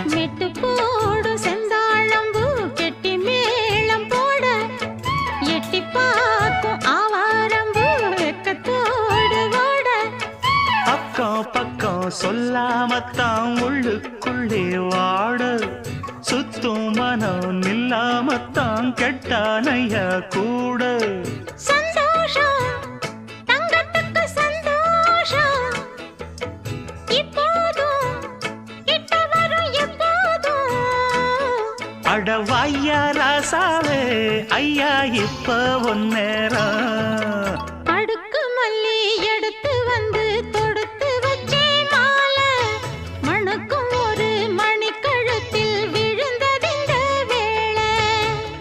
மெட்டுப்போடு செந்தாழம்பூ கெட்டி மேளம் போட எட்டி பார்க்கும் ஆவாரம்பூ வெக்கத்தோடு ஓட அக்கம் பக்கம் சொல்லாமத்தான் உள்ளுக்குள்ளே வாட சுத்தும் மனம் நில்லாமத்தான் கெட்டானையா கூட சந்தோஷம் தங்கத்துக்கு சந்தோஷம் இப்போதும் கிட்ட வரும் எப்போதும் அடவாய்யா ராசாவே ஐயா இப்ப ஒன்னேரம்